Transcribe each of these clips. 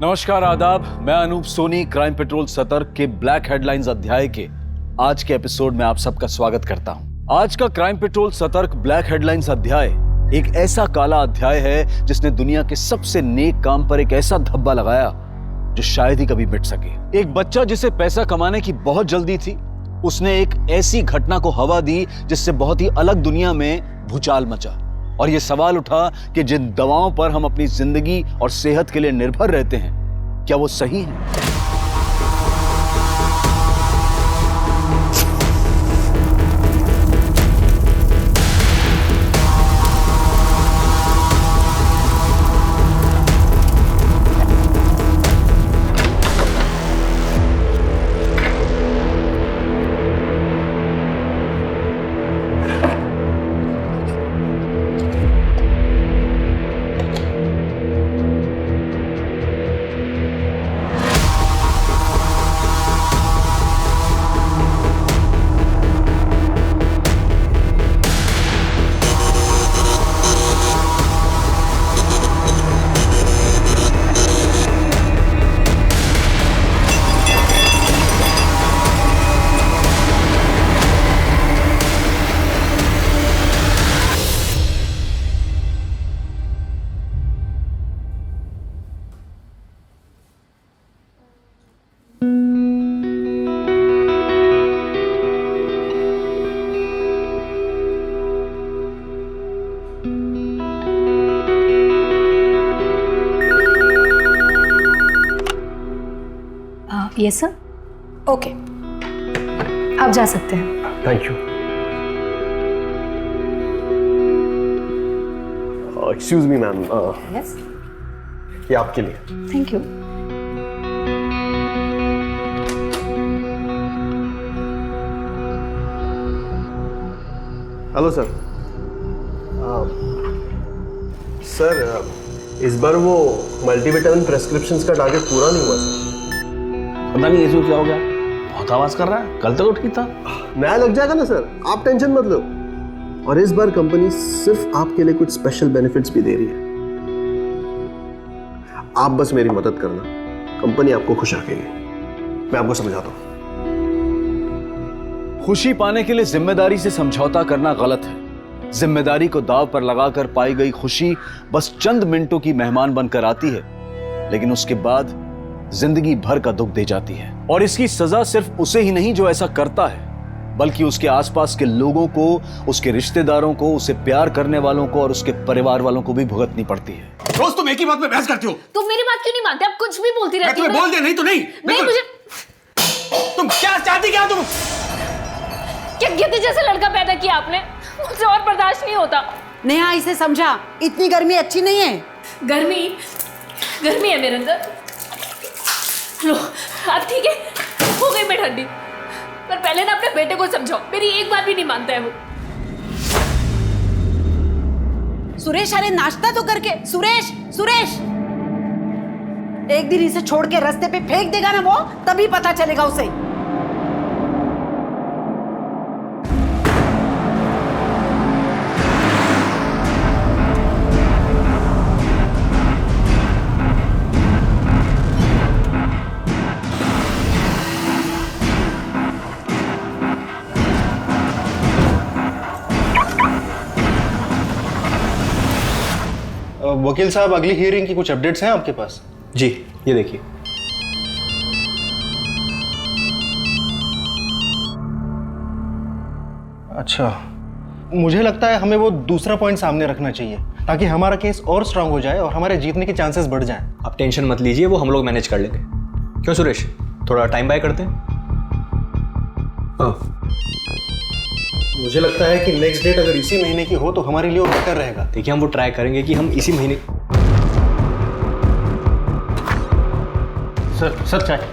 नमस्कार, आदाब। मैं अनूप सोनी क्राइम पेट्रोल सतर्क के ब्लैक हेडलाइंस अध्याय के आज के एपिसोड में आप सबका स्वागत करता हूं। आज का क्राइम पेट्रोल सतर्क ब्लैक हेडलाइंस अध्याय एक ऐसा काला अध्याय है जिसने दुनिया के सबसे नेक काम पर एक ऐसा धब्बा लगाया जो शायद ही कभी मिट सके। एक बच्चा जिसे पैसा कमाने की बहुत जल्दी थी, उसने एक ऐसी घटना को हवा दी जिससे बहुत ही अलग दुनिया में भूचाल मचा। और यह सवाल उठा कि जिन दवाओं पर हम अपनी जिंदगी और सेहत के लिए निर्भर रहते हैं, क्या वो सही हैं? Yes sir. ओके, आप जा सकते हैं। Thank you. Excuse me ma'am, yes, ये आपके लिए। Thank you. Hello sir. Sir, इस बार वो मल्टीविटामिन प्रेस्क्रिप्शंस का टारगेट पूरा नहीं हुआ सर। पता नहीं इसको क्या हो गया, बहुत आवाज कर रहा है। कल तक तो ठीक था। नया लग जाएगा ना सर, आप टेंशन मत लो। और इस बार कंपनी सिर्फ आपके लिए कुछ स्पेशल बेनिफिट्स भी दे रही है। आप बस मेरी मदद करना, कंपनी आपको खुश रखेगी। मैं आपको समझाता हूं। खुशी पाने के लिए जिम्मेदारी से समझौता करना गलत है। जिम्मेदारी को दांव पर लगाकर पाई गई खुशी बस चंद मिनटों की मेहमान बनकर आती है, लेकिन उसके बाद जिंदगी भर का दुख दे जाती है। और इसकी सजा सिर्फ उसे ही नहीं जो ऐसा करता है, बल्कि उसके आसपास के लोगों को, उसके रिश्तेदारों को, उसे प्यार करने वालों को और उसके परिवार वालों को भी भुगतनी पड़ती है। रोज तुम एक ही बात पे बहस करती हो। तुम मेरी बात क्यों नहीं मानते? आप कुछ भी बोलती रहती हो। मैं तुम्हें बोल दिया नहीं तो नहीं। नहीं, मुझे तुम क्या चाहती, क्या तुम? क्या गिद्ध जैसा लड़का पैदा किया आपने? मुझे और बर्दाश्त नहीं होता। नेहा, इसे समझा, इतनी गर्मी अच्छी नहीं है। गर्मी है मेरे अंदर। लो, अब ठीक है, हो गई मैं ठंडी। पर पहले ना अपने बेटे को समझाओ, मेरी एक बात भी नहीं मानता है वो। सुरेश, अरे नाश्ता तो करके। सुरेश, एक दिन इसे छोड़ के रास्ते पे फेंक देगा ना वो, तभी पता चलेगा उसे। वकील साहब, अगली हियरिंग की कुछ अपडेट्स हैं आपके पास? जी, ये देखिए। अच्छा, मुझे लगता है हमें वो दूसरा पॉइंट सामने रखना चाहिए ताकि हमारा केस और स्ट्रांग हो जाए और हमारे जीतने के चांसेस बढ़ जाएं। आप टेंशन मत लीजिए, वो हम लोग मैनेज कर लेंगे। क्यों सुरेश, थोड़ा टाइम बाय करते हैं? मुझे लगता है कि नेक्स्ट डेट अगर इसी महीने की हो तो हमारे लिए और बेटर रहेगा। देखिए, हम वो ट्राई करेंगे कि हम इसी महीने। सर चाय।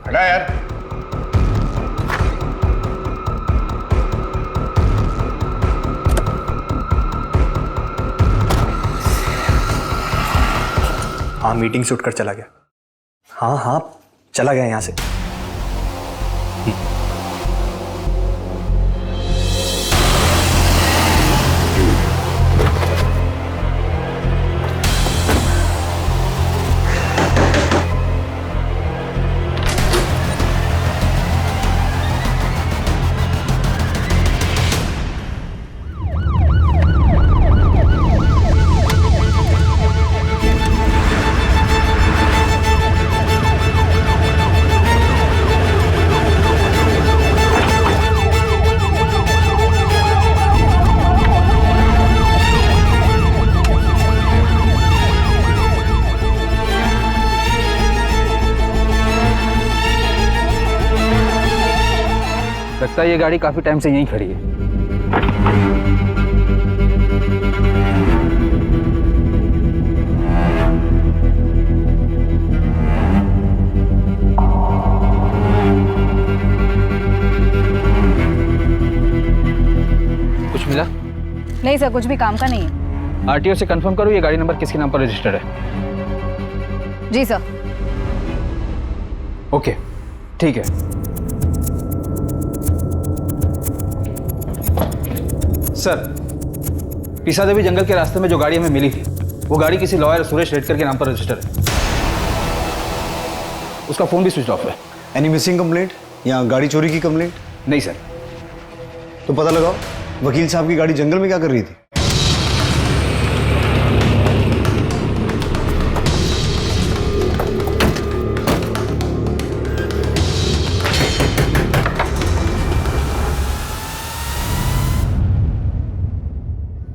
हटा यार। हाँ, मीटिंग से उठकर चला गया। हाँ, चला गया यहाँ से। लगता है ये गाड़ी काफी टाइम से यहीं खड़ी है। कुछ मिला? नहीं सर, कुछ भी काम का नहीं है। आरटीओ से कंफर्म करो ये गाड़ी नंबर किसके नाम पर रजिस्टर्ड है। जी सर। ओके, ठीक है। सर, पिसा देवी जंगल के रास्ते में जो गाड़ी हमें मिली थी वो गाड़ी किसी लॉयर सुरेश रेडकर के नाम पर रजिस्टर है। उसका फोन भी स्विच ऑफ है। एनी मिसिंग कंप्लेंट या गाड़ी चोरी की कंप्लेंट? नहीं सर। तो पता लगाओ वकील साहब की गाड़ी जंगल में क्या कर रही थी।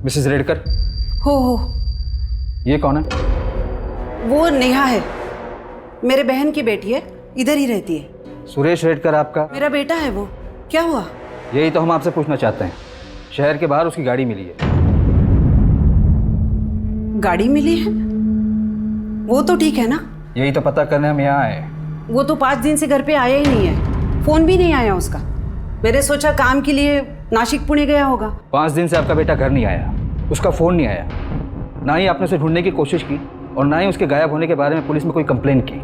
मिसेस रेडकर, हो ये कौन है? वो नेहा है, मेरे बहन की बेटी है, इधर ही रहती है। सुरेश रेडकर आपका? मेरा बेटा है वो। क्या हुआ? यही तो हम आपसे पूछना चाहते हैं। शहर के बाहर उसकी गाड़ी मिली है। गाड़ी मिली है? वो तो ठीक है ना? यही तो पता करने हम यहाँ आए। वो तो 5 दिन से घर पे आया ही नहीं है, फोन भी नहीं आया उसका। मैंने सोचा काम के लिए नासिक पुणे गया होगा। 5 दिन से आपका बेटा घर नहीं आया, उसका फोन नहीं आया, ना ही आपने उसे ढूंढने की कोशिश की और ना ही उसके गायब होने के बारे में पुलिस में कोई कंप्लेन की।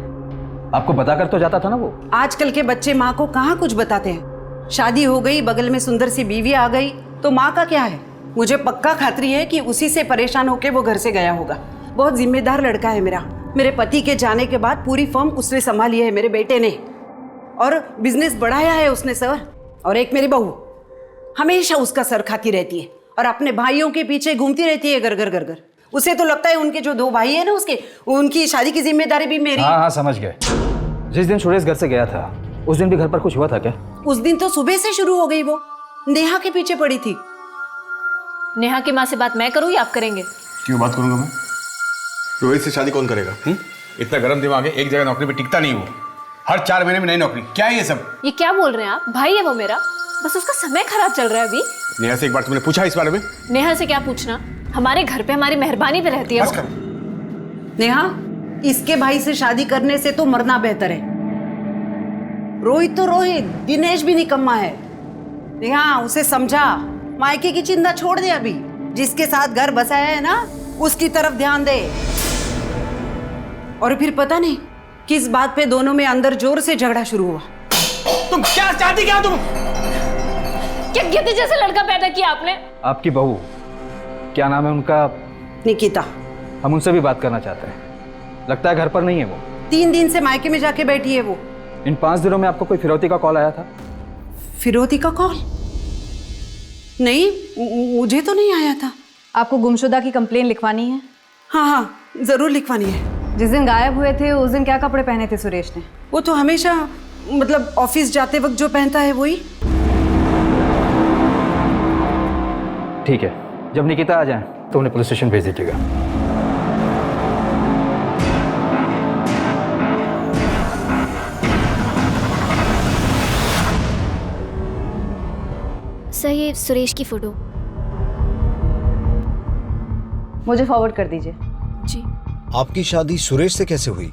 आपको बताकर तो जाता था ना वो। आजकल के बच्चे माँ को कहाँ कुछ बताते हैं। शादी हो गई, बगल में सुंदर सी बीवी आ गई तो माँ का क्या है। मुझे पक्का खातरी है कि उसी से परेशान होकर वो घर से गया होगा। बहुत जिम्मेदार लड़का है मेरा। मेरे पति के जाने के बाद पूरी फर्म उसने संभाली है, मेरे बेटे ने, और बिजनेस बढ़ाया है उसने सर। और एक मेरी बहू हमेशा उसका सर खाती रहती है और अपने भाइयों के पीछे घूमती रहती है घर घर घर घर। उसे तो लगता है उनके जो 2 भाई है ना उसके, उनकी शादी की जिम्मेदारी भी मेरी। हाँ, समझ गए। जिस दिन सुरेश घर से गया था उस दिन भी घर पर कुछ हुआ था क्या? उस दिन तो सुबह से शुरू हो गई, वो नेहा के पीछे पड़ी थी। नेहा की माँ से बात मैं करूँ या आप करेंगे? क्यों बात करूंगा मैं? रोहित से शादी कौन करेगा? इतना गर्म दिमाग है, एक जगह नौकरी पे टिकता नहीं वो। हर 4 महीने में नई नौकरी। क्या है ये सब? ये क्या बोल रहे हैं आप? भाई है वो मेरा, बस उसका समय खराब चल रहा है अभी। नेहा से एक बार तुमने पूछा इस बारे में? नेहा से क्या पूछना, हमारे घर पे हमारी मेहरबानी पे रहती है बस वो। कर। नेहा, इसके भाई से शादी करने से तो मरना बेहतर है। रोहित तो रोहित, दिनेश भी निकम्मा है। नेहा, उसे समझा, मायके की चिंता छोड़ दे। अभी जिसके साथ घर बसाया है ना उसकी तरफ ध्यान दे। और फिर पता नहीं किस बात पे दोनों में अंदर जोर से झगड़ा शुरू हुआ। तुम क्या चाहती क्या? तुम क्या गिद्ध जैसा लड़का पैदा किया आपने? आपकी बहू, क्या नाम है उनका? निकिता। हम उनसे भी बात करना चाहते हैं। लगता है घर पर नहीं है वो। 3 दिन से मायके में जाके बैठी है वो। इन 5 दिनों में आपको कोई फिरौती का कॉल आया था? फिरौती का कॉल? नहीं, मुझे तो नहीं आया था। आपको गुमशुदा की कंप्लेन लिखवानी है? हाँ, जरूर लिखवानी है। जिस दिन गायब हुए थे उस दिन क्या कपड़े पहने थे सुरेश ने? वो तो हमेशा, मतलब ऑफिस जाते वक्त जो पहनता है वही। ठीक है, जब निकिता आ जाए तो उन्हें पुलिस स्टेशन भेज दीजिएगा। सर, ये सुरेश की फोटो। मुझे फॉरवर्ड कर दीजिए। जी। आपकी शादी सुरेश से कैसे हुई?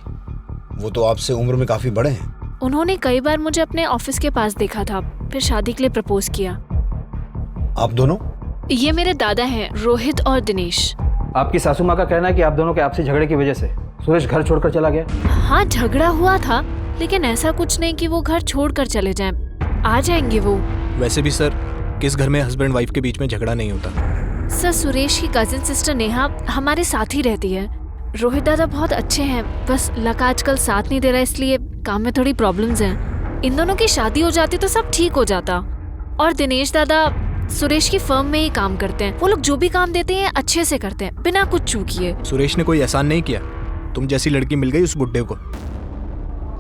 वो तो आपसे उम्र में काफी बड़े हैं। उन्होंने कई बार मुझे अपने ऑफिस के पास देखा था, फिर शादी के लिए प्रपोज किया। आप दोनों? ये मेरे दादा हैं, रोहित और दिनेश। आपकी सासू माँ का कहना है कि आप दोनों के आपसी झगड़े की वजह से सुरेश घर छोड़कर चला गया। हाँ, झगड़ा हुआ था, लेकिन ऐसा कुछ नहीं कि वो घर छोड़कर चले जाएं। आ जाएंगे वो। वैसे भी सर, किस घर में हस्बैंड वाइफ के बीच में झगड़ा नहीं होता। सर, सुरेश की कजिन सिस्टर नेहा हमारे साथ ही रहती है। रोहित दादा बहुत अच्छे हैं, बस लक आजकल साथ नहीं दे रहा, इसलिए काम में थोड़ी प्रॉब्लम्स हैं। इन दोनों की शादी हो जाती तो सब ठीक हो जाता। और दिनेश दादा सुरेश की फर्म में ही काम करते हैं। वो लोग जो भी काम देते हैं अच्छे से करते हैं, बिना कुछ चूकिए। सुरेश ने कोई एहसान नहीं किया? तुम जैसी लड़की मिल गई उस बुड्ढे को।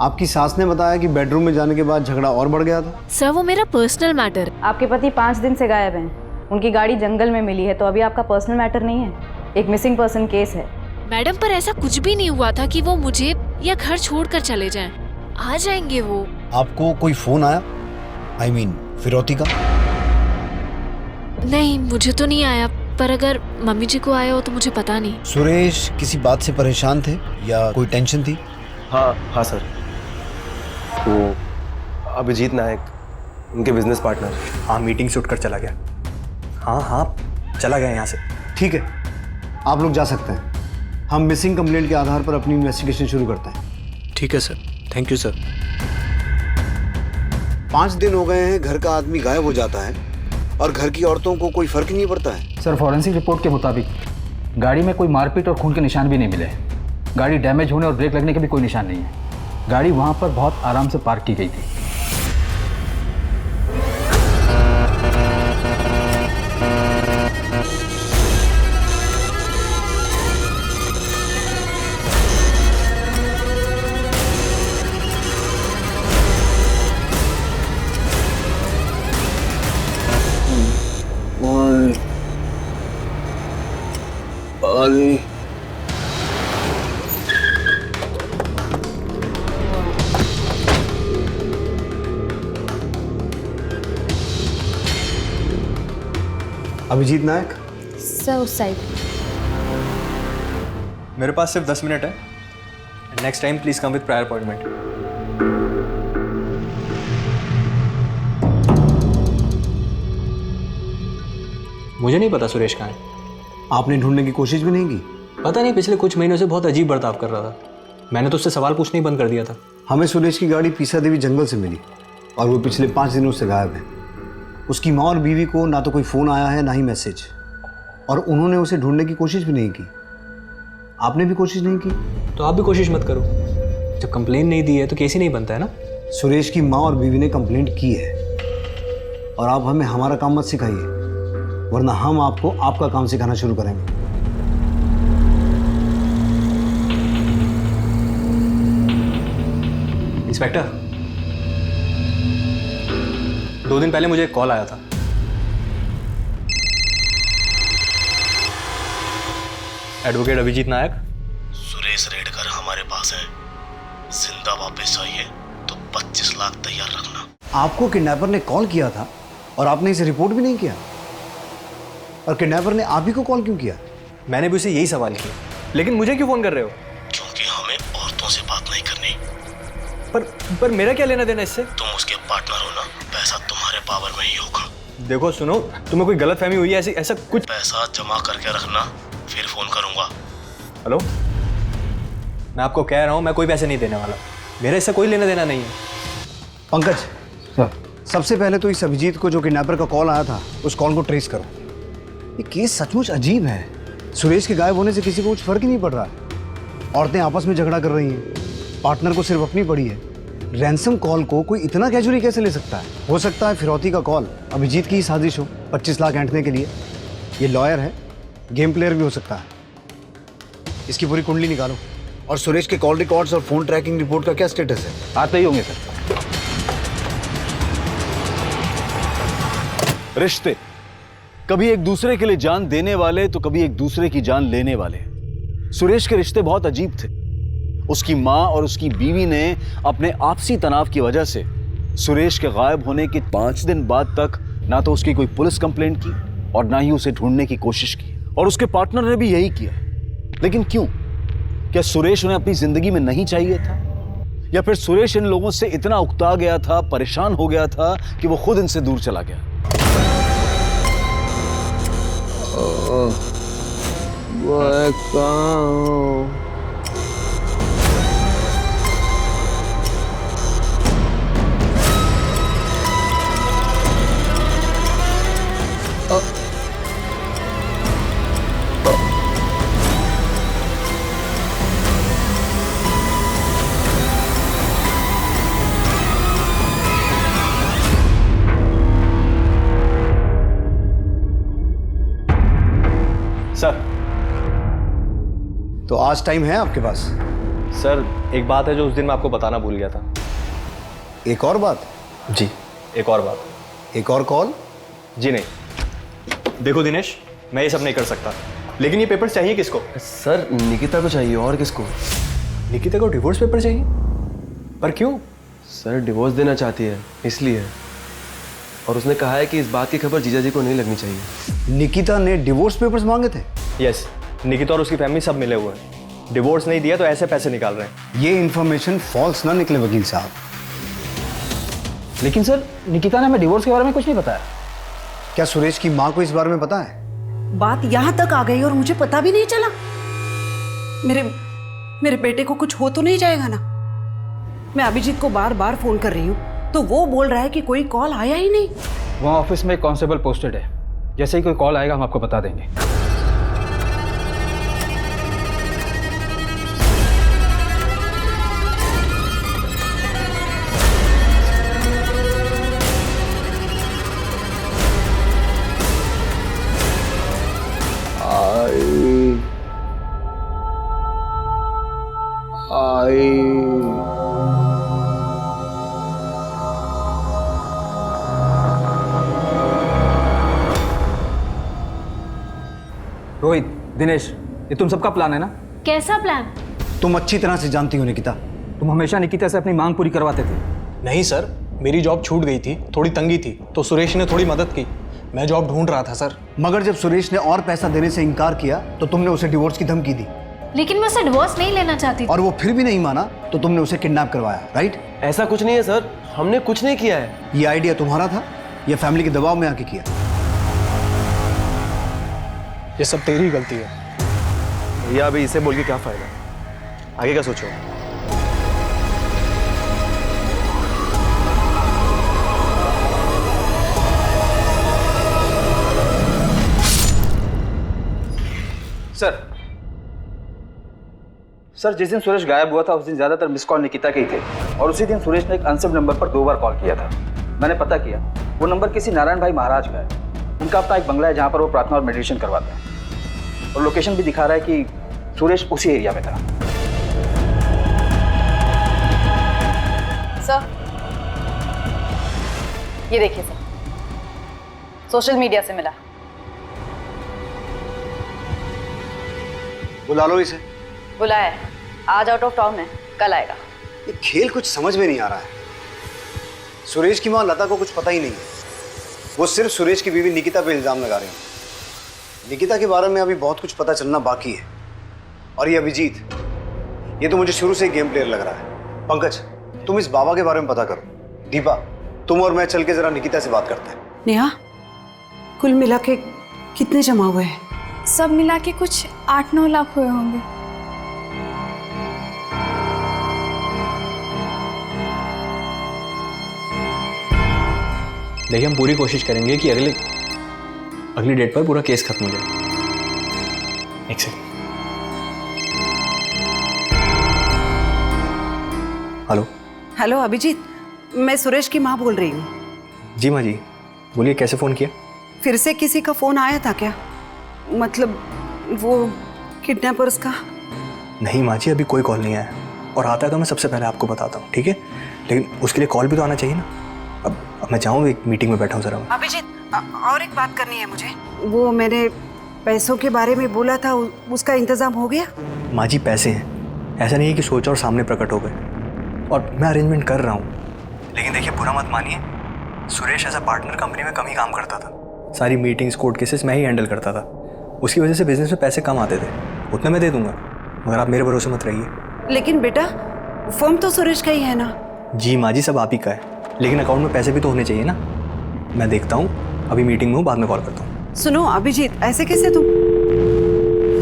आपकी सास ने बताया कि बेडरूम में जाने के बाद झगड़ा और बढ़ गया था। सर, वो मेरा पर्सनल मैटर। आपके पति 5 दिन से गायब हैं। उनकी गाड़ी जंगल में मिली है, तो अभी आपका पर्सनल मैटर नहीं है, एक मिसिंग पर्सन केस है। मैडम, पर ऐसा कुछ भी नहीं हुआ था कि वो मुझे या घर छोड़कर चले जाएं। आ जाएंगे वो। आपको कोई फोन आया? I mean, फिरौती का? नहीं, मुझे तो नहीं आया, पर अगर मम्मी जी को आया हो तो मुझे पता नहीं। सुरेश किसी बात से परेशान थे या कोई टेंशन थी? हाँ सर, वो अभिजीत नायक, उनके बिजनेस पार्टनर। हाँ, मीटिंग से उठकर चला गया। हाँ चला गया यहाँ से। ठीक है, आप लोग जा सकते हैं। हम मिसिंग कंप्लेंट के आधार पर अपनी इन्वेस्टिगेशन शुरू करते हैं। ठीक है सर, थैंक यू सर। 5 दिन हो गए हैं घर का आदमी गायब हो जाता है और घर की औरतों को कोई फर्क नहीं पड़ता है। सर, फॉरेंसिक रिपोर्ट के मुताबिक गाड़ी में कोई मारपीट और खून के निशान भी नहीं मिले। गाड़ी डैमेज होने और ब्रेक लगने के भी कोई निशान नहीं है। गाड़ी वहाँ पर बहुत आराम से पार्क की गई थी। अभिजीत नायक, सर उस साइड। मेरे पास सिर्फ 10 मिनट है। Next time please come with prior appointment. मुझे नहीं पता सुरेश कहाँ है। आपने ढूंढने की कोशिश भी नहीं की? पता नहीं, पिछले कुछ महीनों से बहुत अजीब बर्ताव कर रहा था। मैंने तो उससे सवाल पूछना ही बंद कर दिया था। हमें सुरेश की गाड़ी पीसा देवी जंगल से मिली और वो पिछले 5 दिनों से गायब है। उसकी माँ और बीवी को ना तो कोई फ़ोन आया है ना ही मैसेज, और उन्होंने उसे ढूंढने की कोशिश भी नहीं की। आपने भी कोशिश नहीं की? तो आप भी कोशिश मत करो। जब कंप्लेन नहीं दी है तो केस ही नहीं बनता है ना। सुरेश की माँ और बीवी ने कंप्लेंट की है और आप हमें हमारा काम मत सिखाइए, वरना हम आपको आपका काम सिखाना शुरू करेंगे। इंस्पेक्टर, 2 दिन पहले मुझे एक कॉल आया था। एडवोकेट अभिजीत नायक। सुरेश रेडकर हमारे पास है, जिंदा वापस आइए तो 25 लाख तैयार रखना। आपको किडनैपर ने कॉल किया था और आपने इसे रिपोर्ट भी नहीं किया, और किडनैपर ने आप ही को कॉल क्यों किया? मैंने भी उसे यही सवाल किया, लेकिन मुझे क्यों फोन कर रहे हो? क्योंकि हमें औरतों से बात नहीं करनी। पर मेरा क्या लेना देना इससे? तुम उसके पार्टनर हो ना, पैसा तुम्हारे पावर में ही होगा। देखो सुनो, तुम्हें कोई गलतफहमी हुई है ऐसा कुछ? पैसा जमा करके रखना, फिर फोन करूंगा। हेलो, मैं आपको कह रहा हूँ मैं कोई पैसे नहीं देने वाला। मेरा इससे कोई लेना देना नहीं है। पंकज सर, सबसे पहले तो इस अभिजीत को जो किडनैपर का कॉल आया था उस कॉल को ट्रेस करो। ये केस सचमुच अजीब है। सुरेश के गायब होने से किसी को कुछ फर्क ही नहीं पड़ रहा है। औरतें आपस में झगड़ा कर रही हैं, पार्टनर को सिर्फ अपनी पड़ी है। रैंसम कॉल को कोई इतना कैजुअली कैसे ले सकता है? हो सकता है फिरौती का कॉल अभिजीत की ही साजिश हो, 25 लाख ऐंठने के लिए। ये लॉयर है, गेम प्लेयर भी हो सकता है। इसकी पूरी कुंडली निकालो। और सुरेश के कॉल रिकॉर्ड्स और फोन ट्रैकिंग रिपोर्ट का क्या स्टेटस है? आते ही होंगे सर। रिश्ते कभी एक दूसरे के लिए जान देने वाले तो कभी एक दूसरे की जान लेने वाले। सुरेश के रिश्ते बहुत अजीब थे। उसकी मां और उसकी बीवी ने अपने आपसी तनाव की वजह से सुरेश के गायब होने के 5 दिन बाद तक ना तो उसकी कोई पुलिस कंप्लेंट की और ना ही उसे ढूंढने की कोशिश की, और उसके पार्टनर ने भी यही किया। लेकिन क्यों? क्या सुरेश उन्हें अपनी जिंदगी में नहीं चाहिए था, या फिर सुरेश इन लोगों से इतना उकता गया था, परेशान हो गया था कि वो खुद इनसे दूर चला गया? सर, तो आज टाइम है आपके पास? सर एक बात है जो उस दिन मैं आपको बताना भूल गया था। एक और बात? जी, एक और बात। एक और कॉल? जी नहीं। देखो दिनेश, मैं ये सब नहीं कर सकता, लेकिन ये पेपर चाहिए किसको? सर निकिता को चाहिए, और किसको? निकिता को डिवोर्स पेपर चाहिए? पर क्यों? सर डिवोर्स देना चाहती है, इसलिए। और उसने कहा है कि इस बात की खबर जीजा जी को नहीं लगनी चाहिए। निकिता ने डिवोर्स पेपर्स मांगे थे? यस, निकिता और उसकी फैमिली सब मिले हुए हैं। डिवोर्स नहीं दिया तो ऐसे पैसे निकाल रहे हैं। ये इन्फॉर्मेशन फॉल्स ना निकले वकील साहब। लेकिन सर, निकिता ने हमें डिवोर्स के बारे में कुछ नहीं बताया। क्या सुरेश की माँ को इस बारे में पता है? बात यहाँ तक आ गई और मुझे पता भी नहीं चला। मेरे बेटे को कुछ हो तो नहीं जाएगा ना? मैं अभिजीत को बार बार फोन कर रही हूँ तो वो बोल रहा है कि कोई कॉल आया ही नहीं। वहाँ ऑफिस में एक कांस्टेबल पोस्टेड है, जैसे ही कोई कॉल आएगा हम आपको बता देंगे। रोहित, दिनेश, ये तुम सबका प्लान है ना? कैसा प्लान? तुम अच्छी तरह से जानती हो निकिता। तुम हमेशा निकिता से अपनी मांग पूरी करवाते थे। नहीं सर, मेरी जॉब छूट गई थी, थोड़ी तंगी थी, तो सुरेश ने थोड़ी मदद की। मैं जॉब ढूंढ रहा था सर। मगर जब सुरेश ने और पैसा देने से इनकार किया तो तुमने उसे डिवोर्स की धमकी दी। लेकिन मैं उसे डिवोर्स नहीं लेना चाहती थी। और वो फिर भी नहीं माना तो तुमने उसे किडनैप करवाया, राइट? ऐसा कुछ नहीं है सर, हमने कुछ नहीं किया है। ये आइडिया तुम्हारा था या फैमिली के दबाव में आके किया? ये सब तेरी गलती है। भैया अभी इसे बोल के क्या फायदा, आगे का सोचो। सर, जिस दिन सुरेश गायब हुआ था उस दिन ज्यादातर मिस कॉल निकिता के ही थे, और उसी दिन सुरेश ने एक अनसेव्ड नंबर पर 2 बार कॉल किया था। मैंने पता किया, वो नंबर किसी नारायण भाई महाराज का है। उनका अपना एक बंगला है जहाँ पर वो प्रार्थना और मेडिटेशन करवाते हैं, और लोकेशन भी दिखा रहा है कि सुरेश उसी एरिया में था। सर, ये देखिए सर, सोशल मीडिया से मिला। बुला लो इसे। बुलाया है, आज आउट ऑफ टाउन है, कल आएगा। ये खेल कुछ समझ में नहीं आ रहा है। सुरेश की माँ लता को कुछ पता ही नहीं है। वो सिर्फ सुरेश की बीवी निकिता पे इल्जाम लगा रही है। निकिता के बारे में अभी बहुत कुछ पता चलना बाकी है। और ये अभिजीत, ये तो मुझे शुरू से ही गेम प्लेयर लग रहा है। पंकज, तुम इस बाबा के बारे में पता करो। दीपा, तुम और मैं चल के जरा निकिता से बात करते हैं। नेहा, कुल मिला के कितने जमा हुए हैं? सब मिला के कुछ 8-9 लाख हुए होंगे। देखिए, हम पूरी कोशिश करेंगे कि अगली डेट पर पूरा केस खत्म हो जाए। एक सेकंड। हेलो। हेलो अभिजीत, मैं सुरेश की माँ बोल रही हूँ। जी माँ जी, बोलिए, कैसे फ़ोन किया? फिर से किसी का फ़ोन आया था क्या? मतलब वो किडनैपर्स का? नहीं माँ जी, अभी कोई कॉल नहीं आया, और आता है तो मैं सबसे पहले आपको बताता हूँ, ठीक है? लेकिन उसके लिए कॉल भी तो आना चाहिए ना। अब मैं जाऊँ, एक मीटिंग में बैठा हूँ ज़रा। अभिजीत, और एक बात करनी है मुझे। वो मैंने पैसों के बारे में बोला था, उसका इंतज़ाम हो गया? माँ जी, पैसे हैं, ऐसा नहीं है कि सोचा और सामने प्रकट हो गए, और मैं अरेंजमेंट कर रहा हूँ। लेकिन देखिए, बुरा मत मानिए, Suresh as a partner company में कम ही काम करता था। सारी मीटिंग्स, कोर्ट केसेस मैं ही हैंडल करता था। उसकी वजह से बिजनेस में पैसे कम आते थे। उतना मैं दे दूंगा, मगर आप मेरे भरोसे मत रहिए। लेकिन बेटा, फर्म तो सुरेश का ही है ना? जी माँ जी, सब आप ही का है, लेकिन अकाउंट में पैसे भी तो होने चाहिए ना। मैं देखता हूँ, अभी मीटिंग में हूँ, बाद में कॉल करता हूँ। सुनो अभिजीत, ऐसे कैसे तुम?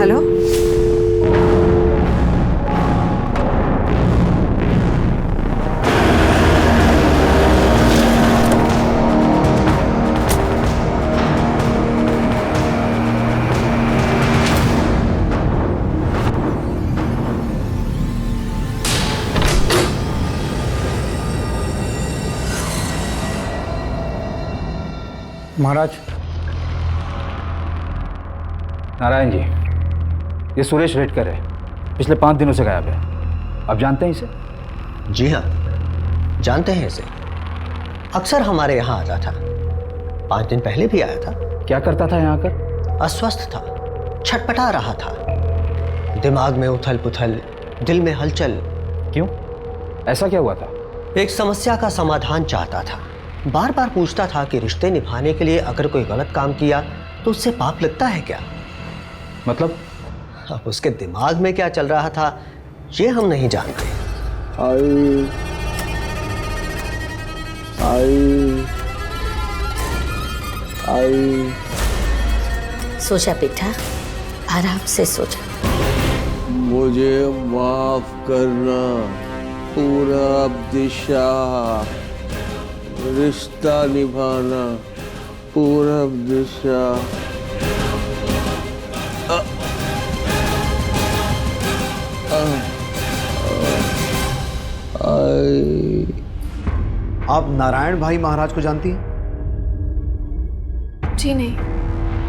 हेलो, महाराज। नारायण जी, ये सुरेश रेडकर है, पिछले 5 दिनों से गायब है। आप जानते हैं इसे? जी हाँ, जानते हैं इसे। अक्सर हमारे यहाँ आता था, 5 दिन पहले भी आया था। क्या करता था यहाँ आकर? अस्वस्थ था, छटपटा रहा था, दिमाग में उथल पुथल, दिल में हलचल। क्यों, ऐसा क्या हुआ था? एक समस्या का समाधान चाहता था। बार बार पूछता था कि रिश्ते निभाने के लिए अगर कोई गलत काम किया तो उससे पाप लगता है क्या। मतलब? अब उसके दिमाग में क्या चल रहा था ये हम नहीं जानते। सोचा बेटा, आराम से सोचा। मुझे माफ करना पूरब दिशा, रिश्ता निभाना पूरब दिशा। आप नारायण भाई महाराज को जानती हैं? जी नहीं।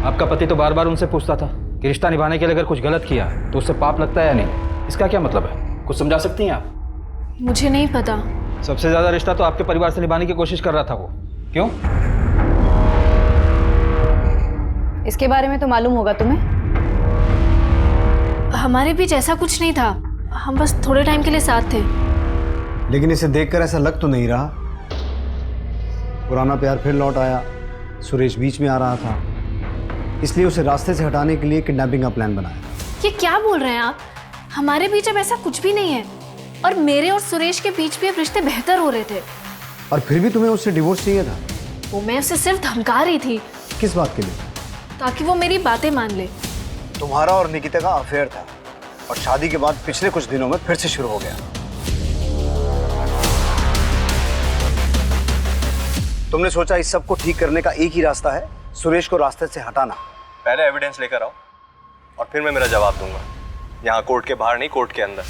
आपका पति तो बार बार उनसे पूछता था कि रिश्ता निभाने के लिए अगर कुछ गलत किया तो उससे पाप लगता है या नहीं। इसका क्या मतलब है, कुछ समझा सकती हैं आप? मुझे नहीं पता। सबसे ज्यादा रिश्ता तो आपके परिवार से निभाने की कोशिश कर रहा था वो, क्यों? इसके बारे में तो मालूम होगा तुम्हें। हमारे बीच ऐसा कुछ नहीं था, हम बस थोड़े टाइम के लिए साथ थे। लेकिन इसे देखकर ऐसा लग तो नहीं रहा। पुराना प्यार फिर लौट आया, सुरेश बीच में आ रहा था, इसलिए उसे रास्ते से हटाने के लिए किडनैपिंग का प्लान बनाया। ये क्या बोल रहे हैं आप? हमारे बीच अब ऐसा कुछ भी नहीं है, और मेरे और सुरेश के बीच भी अब रिश्ते बेहतर हो रहे थे। और फिर भी तुम्हें उससे डिवोर्स चाहिए था? वो मैं उसे सिर्फ धमका रही थी। किस बात के लिए? ताकि वो मेरी बातें मान ले। तुम्हारा और निकिता का अफेयर था, और शादी के बाद पिछले कुछ दिनों में फिर से शुरू हो गया। तुमने सोचा इस सब को ठीक करने का एक ही रास्ता है, सुरेश को रास्ते से हटाना। पहले एविडेंस लेकर आओ और फिर मैं मेरा जवाब दूंगा। यहाँ कोर्ट के बाहर नहीं, कोर्ट के अंदर।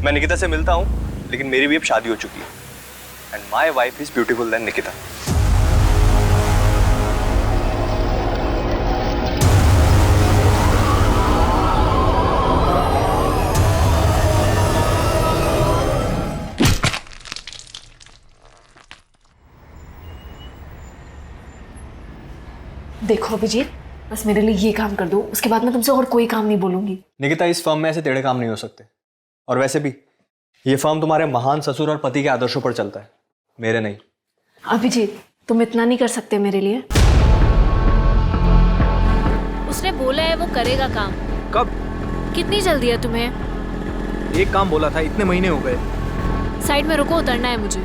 मैं निकिता से मिलता हूँ, लेकिन मेरी भी अब शादी हो चुकी है। And my wife is beautiful then Nikita. देखो अभिजीत, बस मेरे लिए ये काम कर दो, उसके बाद मैं तुमसे और कोई काम नहीं बोलूंगी। निकिता, इस फर्म में ऐसे टेढ़े काम नहीं हो सकते। और वैसे भी ये फर्म तुम्हारे महान ससुर और पति के आदर्शों पर चलता है, मेरे नहीं। अभिजीत, तुम इतना नहीं कर सकते मेरे लिए? उसने बोला है वो करेगा काम। कब? कितनी जल्दी है तुम्हें? एक काम बोला था, इतने महीने हो गए। साइड में रुको, उतरना है मुझे।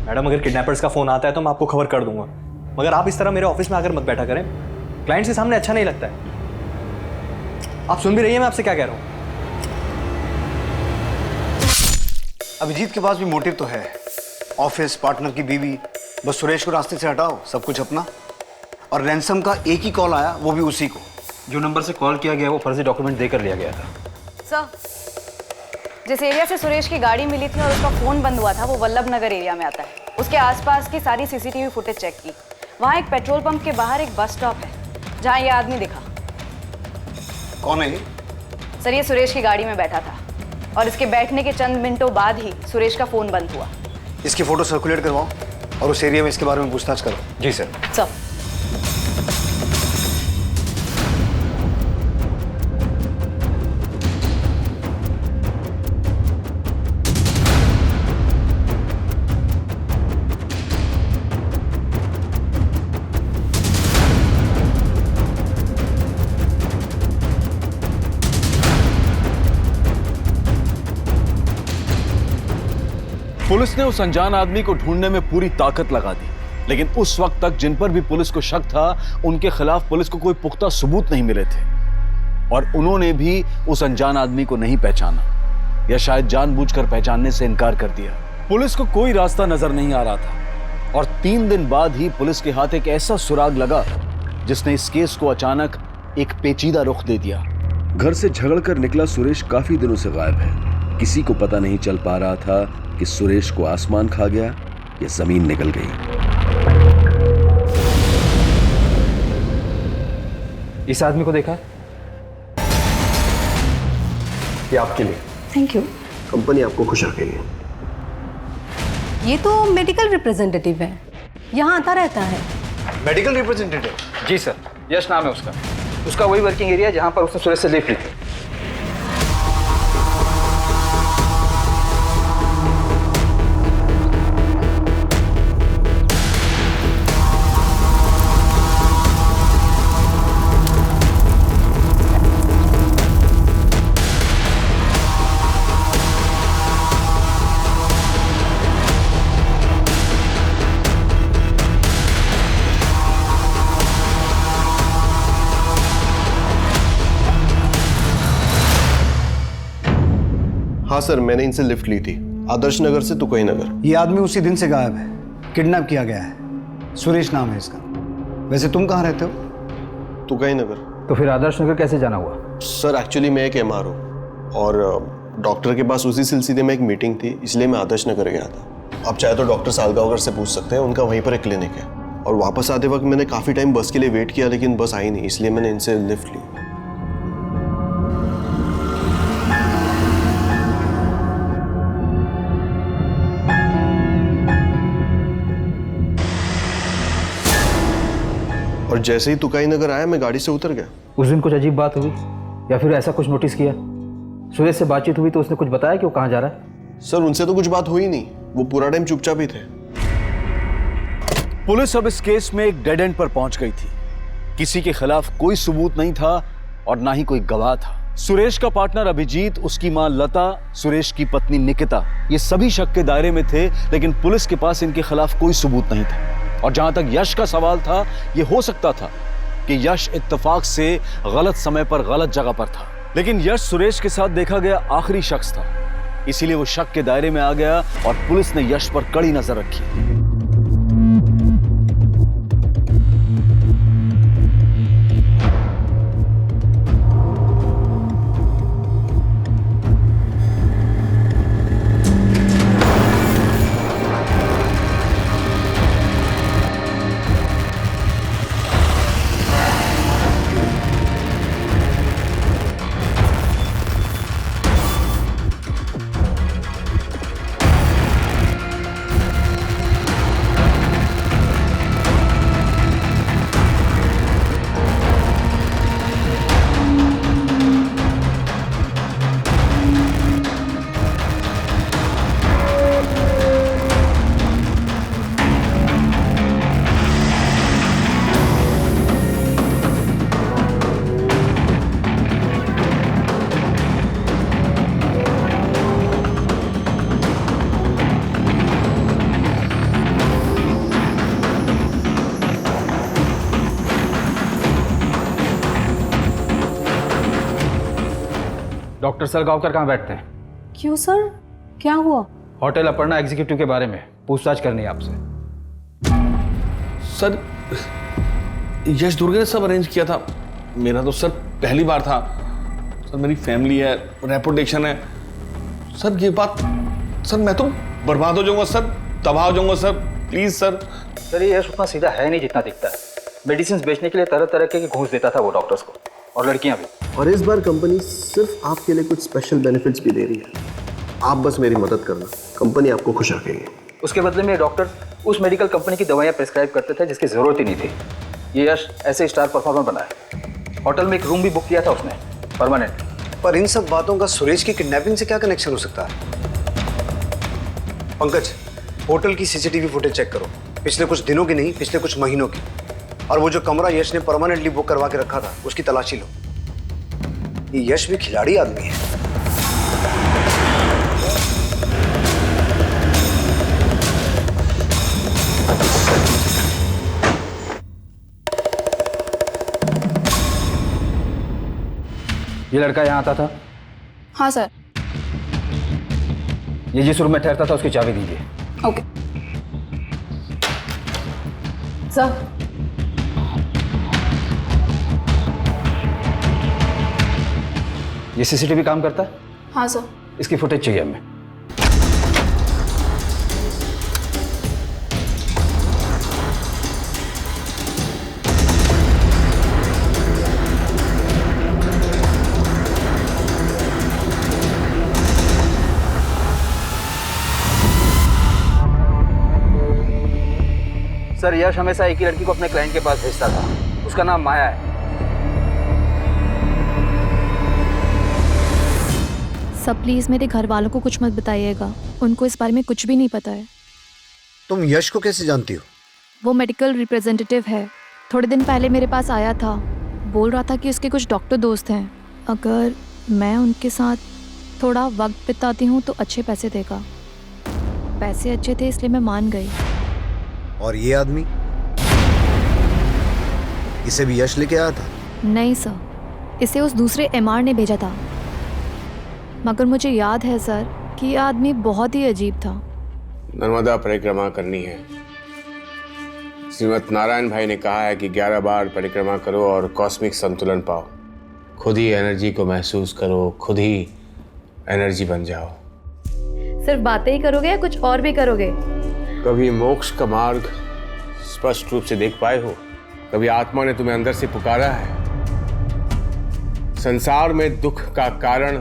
मैडम, अगर किडनैपर्स का फोन आता है तो मैं आपको खबर कर दूंगा, मगर आप इस तरह मेरे ऑफिस में आकर मत बैठा करें। क्लाइंट्स के सामने अच्छा नहीं लगता है। आप सुन भी रही हैं मैं आपसे क्या कह रहा हूं? अभिजीत के पास भी मोटिव तो है, ऑफिस, पार्टनर की बीवी। बस सुरेश को रास्ते से हटाओ, सब कुछ अपना। और रैंसम का एक ही कॉल आया, वो भी उसी को। जो नंबर से कॉल किया गया वो फर्जी डॉक्यूमेंट देकर लिया गया था। सर, जिस एरिया से सुरेश की गाड़ी मिली थी और उसका फोन बंद हुआ था वो वल्लभ नगर एरिया में आता है। उसके आसपास की सारी सीसीटीवी फुटेज चेक की। वहाँ एक पेट्रोल पंप के बाहर एक बस स्टॉप है जहाँ ये आदमी दिखा। कौन है ये? सर, ये सुरेश की गाड़ी में बैठा था और इसके बैठने के चंद मिनटों बाद ही सुरेश का फोन बंद हुआ। इसकी फोटो सर्कुलेट करवाओ और उस एरिया में इसके बारे में पूछताछ करो। जी सर। सर, पुलिस ने उस अनजान आदमी को ढूंढने में पूरी ताकत लगा दी, लेकिन उस वक्त तक जिन पर भी पुलिस को शक था उनके खिलाफ पुलिस को कोई पुख्ता सबूत नहीं मिले थे, और उन्होंने भी उस अनजान आदमी को नहीं पहचाना, या शायद जानबूझकर पहचानने से इनकार कर दिया। पुलिस को कोई रास्ता नजर नहीं आ रहा था, और 3 दिन बाद ही पुलिस के हाथ एक ऐसा सुराग लगा जिसने इस केस को अचानक एक पेचीदा रुख दे दिया। घर से झगड़कर निकला सुरेश काफी दिनों से गायब है। किसी को पता नहीं चल पा रहा था कि सुरेश को आसमान खा गया या जमीन निकल गई। इस आदमी को देखा? ये आपके लिए। Thank you. कंपनी आपको खुश रखेगी। ये तो मेडिकल रिप्रेजेंटेटिव है, यहाँ आता रहता है। Medical representative? जी सर, यश नाम है उसका। उसका वही वर्किंग एरिया है जहाँ पर उसने सुरेश से लिफ्ट ली थी। हाँ सर, मैंने इनसे लिफ्ट ली थी, आदर्श नगर से तुकई नगर। ये आदमी उसी दिन से गायब है, किडनैप किया गया है। सुरेश नाम है इसका। वैसे तुम कहाँ रहते हो? तुकई नगर। तो फिर आदर्श नगर कैसे जाना हुआ? सर एक्चुअली मैं एक MR हूँ और डॉक्टर के पास उसी सिलसिले में एक मीटिंग थी, इसलिए मैं आदर्श नगर गया था। आप चाहे तो डॉक्टर सालगांवकर से पूछ सकते हैं, उनका वहीं पर एक क्लिनिक है। और वापस आते वक्त मैंने काफ़ी टाइम बस के लिए वेट किया, लेकिन बस आई नहीं, इसलिए मैंने इनसे लिफ्ट ली। और जैसे ही तुकाई नगर आया, मैं गाड़ी से उतर गया। उस दिन कुछ अजीब बात हुई या फिर ऐसा कुछ नोटिस किया? सुरेश से बातचीत हुई तो उसने कुछ बताया कि वो कहाँ जा रहा है? सर उनसे तो कुछ बात हुई नहीं, वो पूरा टाइम चुपचाप ही थे। पुलिस अब इस केस में एक डेड एंड पर पहुंच गई थी। किसी के खिलाफ कोई सबूत नहीं था और ना ही कोई गवाह था। सुरेश का पार्टनर अभिजीत, उसकी मां लता, सुरेश की पत्नी निकिता, ये सभी शक के दायरे में थे, लेकिन पुलिस के पास इनके खिलाफ कोई सबूत नहीं था। और जहां तक यश का सवाल था, यह हो सकता था कि यश इत्तेफाक से गलत समय पर गलत जगह पर था, लेकिन यश सुरेश के साथ देखा गया आखिरी शख्स था, इसीलिए वो शक के दायरे में आ गया और पुलिस ने यश पर कड़ी नजर रखी। डॉक्टर सालगांवकर कहाँ बैठते हैं? क्यों सर, क्या हुआ? होटल अपर्णा एग्जीक्यूटिव के बारे में पूछताछ करनी है आपसे। सर यश दुर्गे ने सब अरेंज किया था, मेरा तो सर पहली बार था। सर मेरी फैमिली है, रेपुटेशन है। सर ये बात, सर मैं तो बर्बाद हो जाऊंगा सर, तबाह हो जाऊंगा सर, प्लीज सर। सर ये यश उतना सीधा है नहीं जितना दिखता है। मेडिसिन बेचने के लिए तरह तरह के घूस देता था वो डॉक्टर्स को, और लड़कियां भी। और इस बार कंपनी सिर्फ आपके लिए कुछ स्पेशल बेनिफिट्स भी दे रही है। आप बस मेरी मदद करना, कंपनी आपको खुश रखेगी। उसके बदले में डॉक्टर उस मेडिकल कंपनी की दवाइयाँ प्रिस्क्राइब करते थे जिसकी जरूरत ही नहीं थी। ये यश ऐसे स्टार परफॉर्मर बना है। होटल में एक रूम भी बुक किया था उसने, परमानेंट। पर इन सब बातों का सुरेश की किडनैपिंग से क्या कनेक्शन हो सकता है? पंकज, होटल की CCTV फुटेज चेक करो, पिछले कुछ दिनों की नहीं, पिछले कुछ महीनों की। और वो जो कमरा यश ने परमानेंटली बुक करवा के रखा था, उसकी तलाशी लो। ये यश भी खिलाड़ी आदमी है। ये लड़का यहाँ आता था? हाँ सर। ये जिस रूम में ठहरता था उसकी चाबी दीजिए। Okay sir. ये CCTV काम करता है? हाँ सर। इसकी फुटेज चाहिए हमें। सर यश हमेशा एक ही लड़की को अपने क्लाइंट के पास भेजता था। उसका नाम माया है। सब प्लीज मेरे घर वालों को कुछ मत बताइएगा, उनको इस बारे में कुछ भी नहीं पता है। तुम यश को कैसे जानती हो? वो मेडिकल रिप्रेजेंटेटिव है, थोड़े दिन पहले मेरे पास आया था, बोल रहा था कि उसके कुछ डॉक्टर दोस्त हैं, अगर मैं उनके साथ थोड़ा वक्त बिताती हूँ तो अच्छे पैसे देगा। पैसे अच्छे थे इसलिए मैं मान गई। और ये आदमी, इसे भी यश लेके आया था? नहीं सर, इसे उस दूसरे एमआर ने भेजा था, मगर मुझे याद है सर कि ये आदमी बहुत ही अजीब था। नर्मदा परिक्रमा करनी है। श्रीमद नारायण भाई ने कहा है कि 11 बार परिक्रमा करो और कॉस्मिक संतुलन पाओ। खुद ही एनर्जी को महसूस करो, खुद ही एनर्जी बन जाओ। सिर्फ बातें ही करोगे या कुछ और भी करोगे? कभी मोक्ष का मार्ग स्पष्ट रूप से देख पाए हो? कभी आत्मा ने तुम्हें अंदर से पुकारा है? संसार में दुख का कारण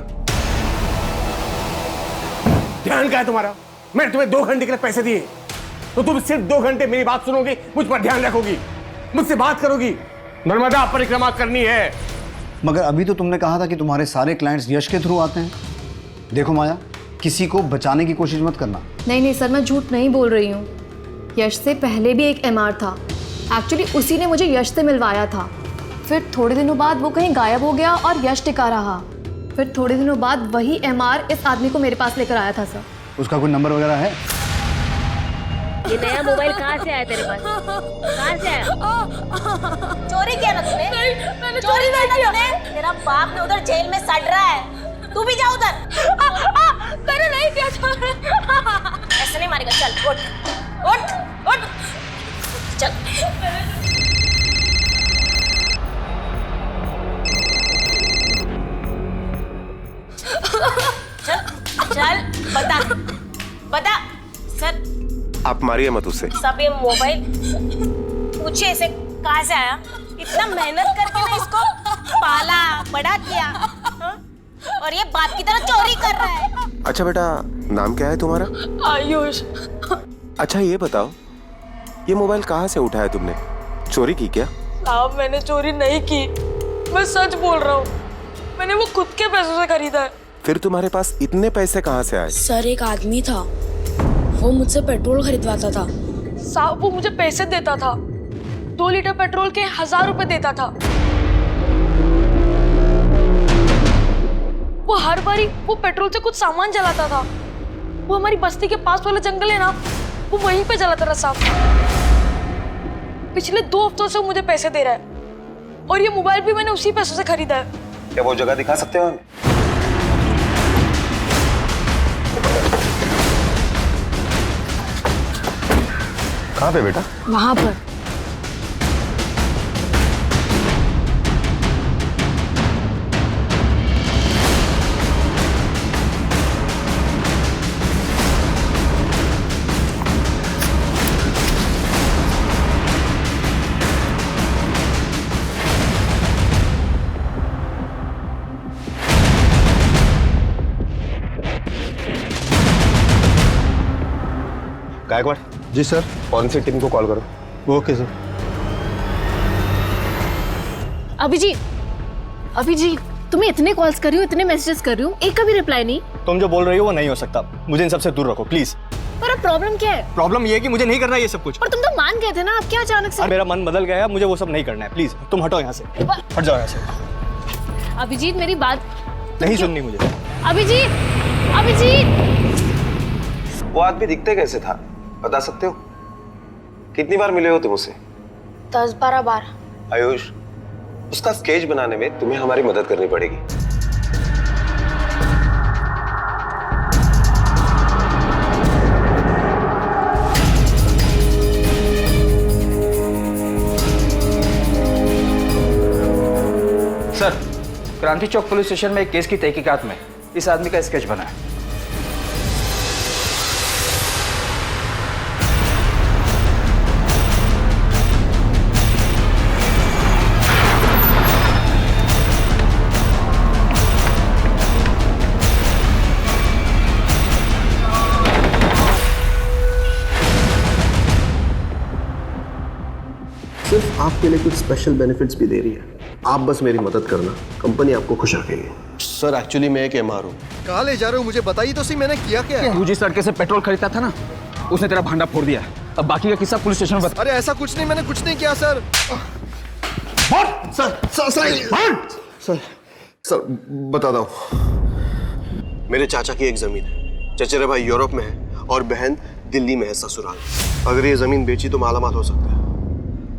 ध्यान क्या है तुम्हारा? मैंने तुम्हें 2 घंटे के लिए पैसे दिए, तो तुम सिर्फ 2 घंटे मेरी बात सुनोगी, मुझ पर ध्यान रखोगी, मुझसे बात करोगी। नर्मदा परिक्रमा करनी है। मगर अभी तो तुमने कहा था कि तुम्हारे सारे क्लाइंट्स यश के थ्रू आते हैं। देखो माया, किसी को बचाने की कोशिश मत करना। नहीं सर, मैं झूठ नहीं बोल रही हूँ। यश से पहले भी एक एमआर था, एक्चुअली उसी ने मुझे यश से मिलवाया था। फिर थोड़े दिनों बाद वो कहीं गायब हो गया और यश टिका रहा। फिर थोड़े दिनों बाद वही एमआर इस आदमी को मेरे पास लेकर आया था सर। उसका कोई नंबर वगैरह है? ये नया मोबाइल कहाँ से आया तेरे पास? कहाँ से आया? चोरी किया ना तूने? मैंने चोरी नहीं किया तूने? तेरा बाप ने उधर जेल में सड़ रहा है, तू भी जा उधर। मैंने नहीं किया चोरी। ऐसे नहीं मारेगा, चल उठ उठ उठ चल। चल बता बता सर। आप मारिए मत उसे। सब ये मोबाइल पूछे इसे कहाँ से आया? इतना मेहनत करके ना इसको पाला बड़ा किया, हा? और ये बाप की तरह चोरी कर रहा है। अच्छा बेटा, नाम क्या है तुम्हारा? आयुष। अच्छा ये बताओ, ये मोबाइल कहाँ से उठाया तुमने? चोरी की क्या? साहब मैंने चोरी नहीं की, मैं सच बोल रहा हूँ। मैंने वो खुद के पैसों से खरीदा है। फिर तुम्हारे पास इतने पैसे कहाँ से आए? सर एक आदमी था, वो मुझसे पेट्रोल खरीदवाता था। साहब वो मुझे पैसे देता था, 2 लीटर पेट्रोल के 1000 रुपए देता था। वो हर बारी वो पेट्रोल से कुछ सामान जलाता था। वो हमारी बस्ती के पास वाला जंगल है ना, वो वहीं पे जलाता था साहब। पिछले 2 हफ्तों से वो मुझे पैसे दे रहा है, और ये मोबाइल भी मैंने उसी पैसों से खरीदा है। क्या वो जगह दिखा सकते हो हमें? कहाँ पे बेटा? वहां पर। Gaikwad ji sir. Forensic team को कॉल करो। Okay sir. अभिजीत तुम्हें इतने कॉल्स कर रही हूँ, इतने मैसेजेस कर रही हूँ, एक का भी रिप्लाई नहीं। तुम जो बोल रही हो वो नहीं हो सकता, मुझे इन सबसे दूर रखो प्लीज। पर अब प्रॉब्लम क्या है? प्रॉब्लम ये है कि मुझे नहीं करना ये सब कुछ। पर तुम तो मान गए थे ना, अब क्या अचानक से? मेरा मन बदल गया है, मुझे वो सब नहीं करना है। प्लीज तुम हटो यहाँ से, हट जाओ यहाँ से। अभिजीत मेरी बात नहीं सुननी मुझे। अभिजीत वो आदमी दिखते कैसे था, बता सकते हो? कितनी बार मिले हो तुम उसे? 10-12 बार। आयुष, उसका स्केच बनाने में तुम्हें हमारी मदद करनी पड़ेगी। सर, क्रांति चौक पुलिस स्टेशन में एक केस की तहकीकात में इस आदमी का स्केच बना है। सिर्फ आपके लिए कुछ स्पेशल बेनिफिट्स भी दे रही है। आप बस मेरी मदद करना, कंपनी आपको खुश रखेगी। सर एक्चुअली मैं एक एमआर हूँ। कहाँ ले जा रहे हो मुझे बताइए तो सही, मैंने किया क्या है? तू जिस लड़के से पेट्रोल खरीदता था ना, उसने तेरा भांडा फोड़ दिया। अब बाकी का किस्सा पुलिस स्टेशन में बता। अरे ऐसा कुछ नहीं, मैंने कुछ नहीं किया सर। सर बताता हूँ। मेरे चाचा की एक जमीन है, चचेरे भाई यूरोप में है और बहन दिल्ली में है ससुराल। अगर ये जमीन बेची तो मालामाल हो सकता है,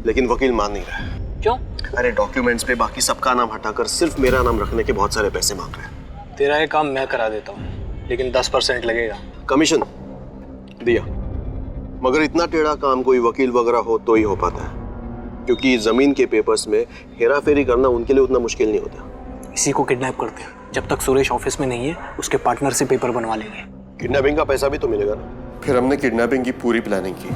लेकिन वकील मान नहीं रहा है। क्यों? अरे डॉक्यूमेंट्स पे बाकी सबका नाम हटाकर सिर्फ मेरा नाम रखने के बहुत सारे पैसे मांग रहे हैं। तेरा ये काम मैं करा देता हूँ, लेकिन 10% लगेगा। कमीशन दिया, मगर इतना टेढ़ा काम कोई वकील वगैरह हो तो ही हो पाता है, क्योंकि जमीन के पेपर्स में हेरा फेरी करना उनके लिए उतना मुश्किल नहीं होता। इसी को किडनैप करते हैं। जब तक सुरेश ऑफिस में नहीं है, उसके पार्टनर से पेपर बनवा लेंगे। किडनैपिंग का पैसा भी तो मिलेगा ना। फिर हमने किडनैपिंग की पूरी प्लानिंग की।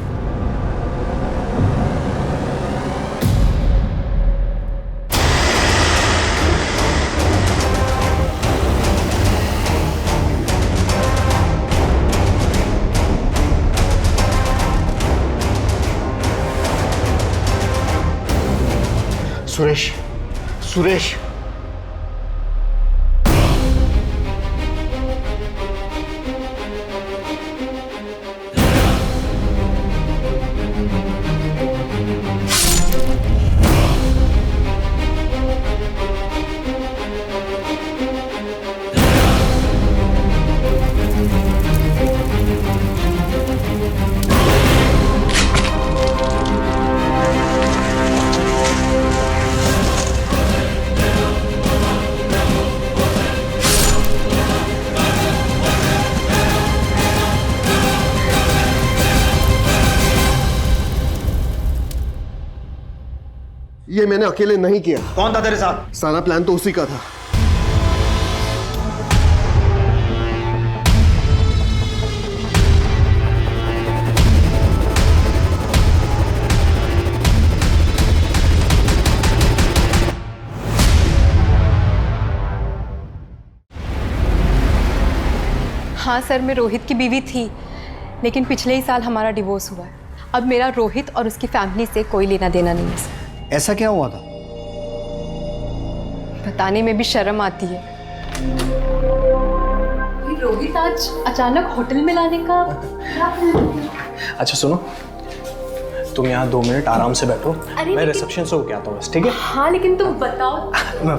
सुरेश, सुरेश, ये मैंने अकेले नहीं किया। कौन था तेरे साथ? सारा प्लान तो उसी का था। हाँ सर, मैं रोहित की बीवी थी, लेकिन पिछले ही साल हमारा डिवोर्स हुआ है। अब मेरा रोहित और उसकी फैमिली से कोई लेना देना नहीं है सर। ऐसा क्या हुआ था? बताने में भी शर्म आती है। रोहित आज अचानक होटल में लाने का अच्छा सुनो, तुम यहाँ 2 मिनट आराम से बैठो, मैं रिसेप्शन से होके आता हूँ बस, ठीक है? हाँ लेकिन तुम बताओ। मैं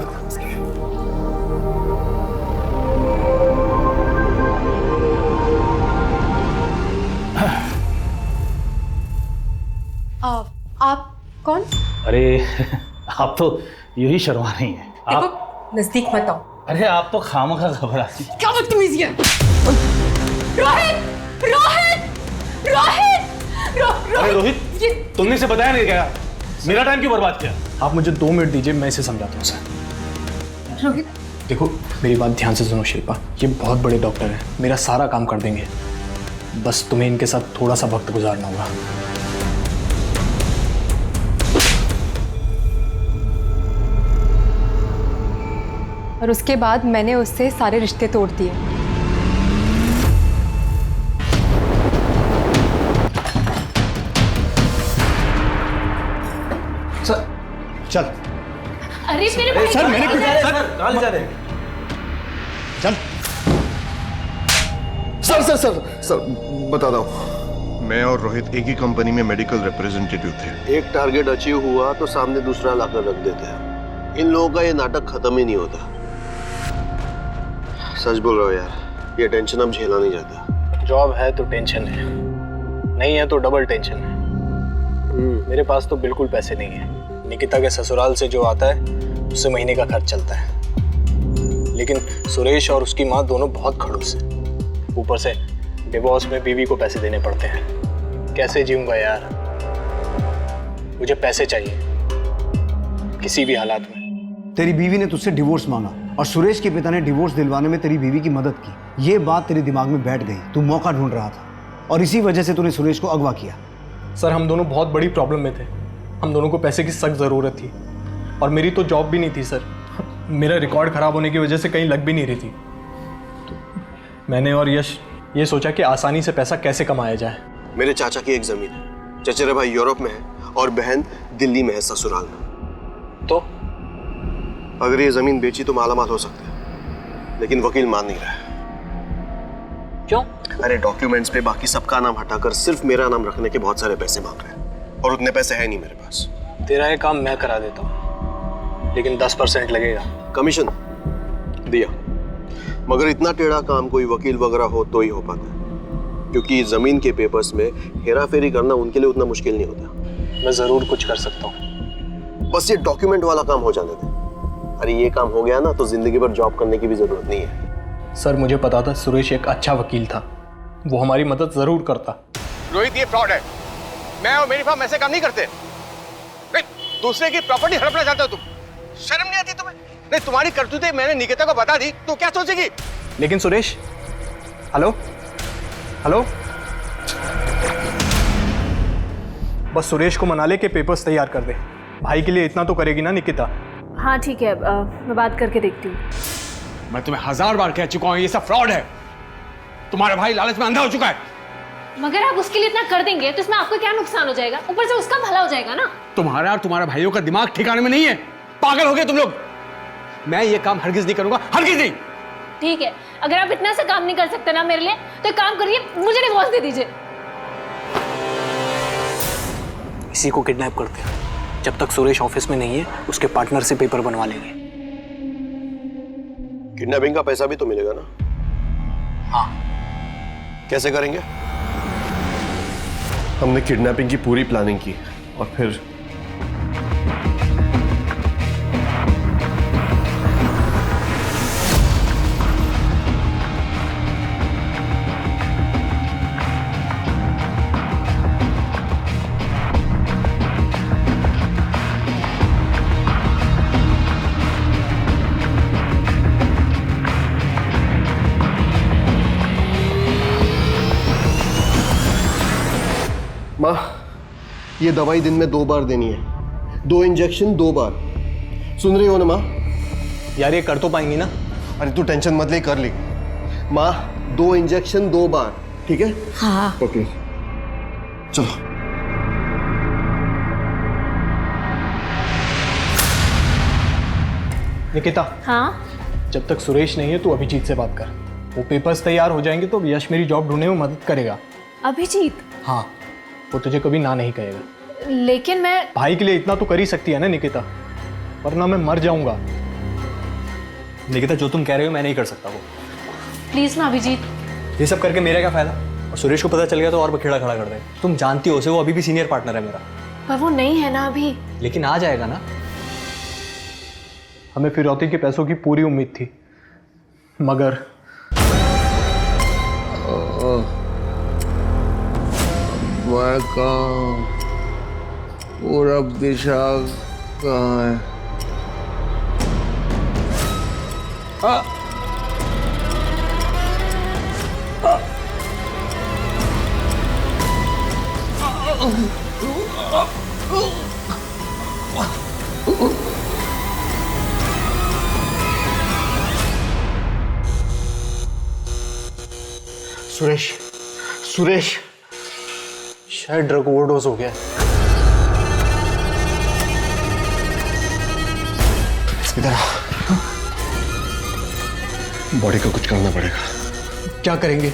आप कौन? अरे आप तो यूं ही शर्मा रही हैं। आप नजदीक मत आओ। अरे आप तो खामखा घबराती। क्या बदतमीजी है? रोहित, रोहित, रोहित, अरे रोहित, तुमने इसे बताया नहीं क्या? मेरा टाइम क्यों बर्बाद किया? आप मुझे 2 मिनट दीजिए, मैं इसे समझाता हूँ सर। रोहित, देखो मेरी बात ध्यान से सुनो शिल्पा, ये बहुत बड़े डॉक्टर हैं, मेरा सारा काम कर देंगे। बस तुम्हें इनके साथ थोड़ा सा वक्त गुजारना होगा। और उसके बाद मैंने उससे सारे रिश्ते तोड़ दिए। सर चल। अरे मेरे भाई, सर मैंने कुछ कहाँ ले जा रहे? चल। सर सर सर सर बताता हूँ। मैं और रोहित एक ही कंपनी में मेडिकल रिप्रेजेंटेटिव थे। एक टारगेट अचीव हुआ तो सामने दूसरा लाकर रख देते हैं। इन लोगों का ये नाटक खत्म ही नहीं होता। सच बोल रहा हूँ यार, ये टेंशन अब झेला नहीं जाता। जॉब है तो टेंशन है, नहीं है तो डबल टेंशन है। मेरे पास तो बिल्कुल पैसे नहीं है। निकिता के ससुराल से जो आता है उससे महीने का खर्च चलता है, लेकिन सुरेश और उसकी माँ दोनों बहुत खड़ूस हैं। ऊपर से डिवोर्स में बीवी को पैसे देने पड़ते हैं। कैसे जीऊंगा यार? मुझे पैसे चाहिए किसी भी हालात में। तेरी बीवी ने तुझसे डिवोर्स मांगा और सुरेश के पिता ने डिवोर्स दिलवाने में तेरी बीवी की मदद की। ये बात तेरे दिमाग में बैठ गई। तू मौका ढूंढ रहा था और इसी वजह से तूने सुरेश को अगवा किया। सर हम दोनों बहुत बड़ी प्रॉब्लम में थे। हम दोनों को पैसे की सख्त ज़रूरत थी और मेरी तो जॉब भी नहीं थी सर। मेरा रिकॉर्ड ख़राब होने की वजह से कहीं लग भी नहीं रही थी। तो मैंने और यश ये सोचा कि आसानी से पैसा कैसे कमाया जाए। मेरे चाचा की एक जमीन है, चचेरे भाई यूरोप में है और बहन दिल्ली में है ससुराल में। तो अगर ये जमीन बेची तो मालामाल हो सकते हैं, लेकिन वकील मान नहीं रहा है। क्यों? अरे डॉक्यूमेंट्स पे बाकी सबका नाम हटाकर सिर्फ मेरा नाम रखने के बहुत सारे पैसे मांग रहे हैं, और उतने पैसे है नहीं मेरे पास। तेरा ये काम मैं करा देता हूँ, लेकिन 10% लगेगा। कमीशन दिया, मगर इतना टेढ़ा काम कोई वकील वगैरह हो तो ही हो पाता है, क्योंकि जमीन के पेपर्स में हेरा फेरी करना उनके लिए उतना मुश्किल नहीं होता। मैं जरूर कुछ कर सकता हूँ, बस ये डॉक्यूमेंट वाला काम हो जाने दे। अरे ये काम हो गया ना तो जिंदगी भर जॉब करने की भी जरूरत नहीं है। सर मुझे पता था सुरेश एक अच्छा वकील था, वो हमारी मदद जरूर करता। रोहित ये फ्रॉड है। मैं और मेरी फर्म ऐसे काम नहीं करते। नहीं, दूसरे की प्रॉपर्टी हड़पना चाहते हो तुम? शर्म नहीं आती तुम्हें? नहीं, तुम्हारी करतूतें मैंने निकिता को बता दी तो क्या सोचेगी? लेकिन सुरेश, हेलो हेलो, बस सुरेश को मना ले के पेपर्स तैयार कर दे। भाई के लिए इतना तो करेगी ना निकिता? हाँ ठीक है, मैं बात करके देखती हूँ। मैं तुम्हें 1000 बार कह चुका हूँ ये सब फ्रॉड है। तुम्हारा भाई लालच में अंधा हो चुका है। मगर आप उसके लिए इतना कर देंगे तो इसमें आपका क्या नुकसान हो जाएगा? ऊपर से उसका भला हो जाएगा ना। तुम्हारा और तुम्हारा भाइयों का दिमाग ठिकाने में नहीं है। पागल हो गए तुम लोग। मैं ये काम हरगिज नहीं करूंगा, हरगिज नहीं। ठीक है, अगर आप इतना सा काम नहीं कर सकते ना मेरे लिए, तो एक काम करिए, मुझे डिवोर्स दे दीजिए। इसी को किडनैप करते हैं। जब तक सुरेश ऑफिस में नहीं है, उसके पार्टनर से पेपर बनवा लेंगे। किडनैपिंग का पैसा भी तो मिलेगा ना? हाँ। कैसे करेंगे? हमने किडनैपिंग की पूरी प्लानिंग की और फिर माँ, ये दवाई दिन में 2 बार देनी है। 2 इंजेक्शन 2 बार। सुन रही हो ना माँ? यार ये कर तो पाएंगी ना? अरे तू टेंशन मत ले, कर ली। माँ 2 इंजेक्शन 2 बार, ठीक है? हाँ। ओके चलो। निकिता, हाँ? जब तक सुरेश नहीं है तू अभिजीत से बात कर। वो पेपर्स तैयार हो जाएंगे तो यश मेरी जॉब ढूंढने में मदद करेगा। अभिजीत? हाँ, वो तुझे कभी ना नहीं कहेगा। लेकिन मैं भाई के लिए इतना तो कर ही सकती है ना निकिता, वरना मैं मर जाऊंगा। निकिता जो तुम कह रहे हो मैं नहीं कर सकता वो। प्लीज ना अभिजीत। ये सब करके मेरा क्या फायदा? और सुरेश को पता चल गया तो और बखेड़ा खड़ा कर दे। तुम जानती हो उसे, वो अभी भी सीनियर पार्टनर है मेरा। पर वो नहीं है ना अभी। लेकिन आ जाएगा ना। हमें फिरौती के पैसों की पूरी उम्मीद थी, मगर मैं कहाँ? पूरब दिशा कहाँ है? सुरेश, सुरेश शायद ड्रग ओवरडोज हो गया। इधर आ। बॉडी को कुछ करना पड़ेगा। क्या करेंगे?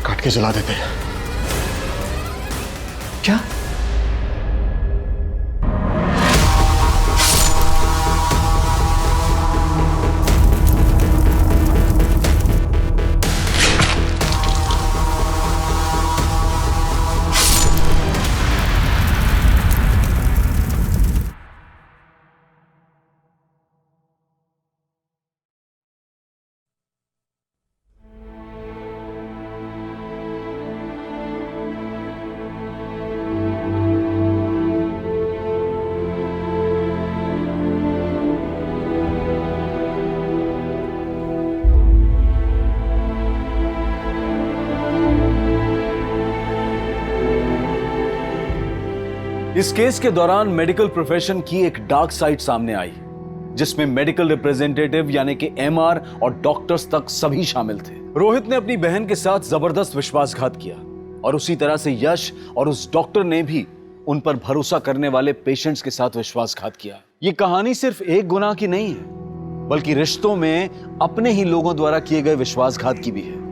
काट के जला देते हैं। क्या? इस केस के दौरान मेडिकल प्रोफेशन की एक डार्क साइड सामने आई, जिसमें मेडिकल रिप्रेजेंटेटिव यानी कि एमआर और डॉक्टर्स तक सभी शामिल थे। रोहित ने अपनी बहन के साथ जबरदस्त विश्वासघात किया और उसी तरह से यश और उस डॉक्टर ने भी उन पर भरोसा करने वाले पेशेंट्स के साथ विश्वासघात किया। ये कहानी सिर्फ एक गुनाह की नहीं है, बल्कि रिश्तों में अपने ही लोगों द्वारा किए गए विश्वासघात की भी है।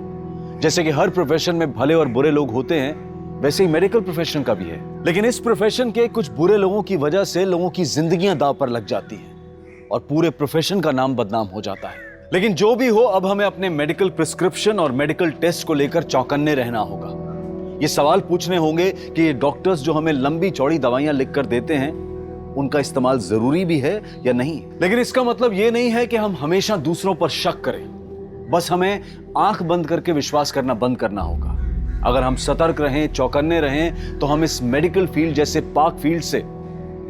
जैसे कि हर प्रोफेशन में भले और बुरे लोग होते हैं, वैसे ही मेडिकल प्रोफेशन का भी है। लेकिन इस प्रोफेशन के कुछ बुरे लोगों की वजह से लोगों की जिंदगियां दांव पर लग जाती हैं और पूरे प्रोफेशन का नाम बदनाम हो जाता है। लेकिन जो भी हो, अब हमें अपने मेडिकल प्रिस्क्रिप्शन और मेडिकल टेस्ट को लेकर चौकन्ने रहना होगा। ये सवाल पूछने होंगे कि ये डॉक्टर्स जो हमें लंबी चौड़ी दवाइयां लिखकर देते हैं, उनका इस्तेमाल जरूरी भी है या नहीं। लेकिन इसका मतलब ये नहीं है कि हम हमेशा दूसरों पर शक करें। बस हमें आंख बंद करके विश्वास करना बंद करना होगा। अगर हम सतर्क रहें, चौकन्ने रहें, तो हम इस मेडिकल फील्ड जैसे पाक फील्ड से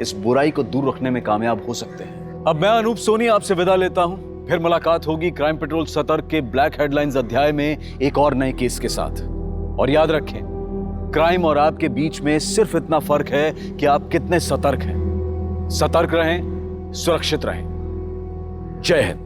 इस बुराई को दूर रखने में कामयाब हो सकते हैं। अब मैं अनूप सोनी आपसे विदा लेता हूं। फिर मुलाकात होगी क्राइम पेट्रोल सतर्क के ब्लैक हेडलाइंस अध्याय में एक और नए केस के साथ। और याद रखें, क्राइम और आपके बीच में सिर्फ इतना फर्क है कि आप कितने सतर्क हैं। सतर्क रहें, सुरक्षित रहें। जय हिंद।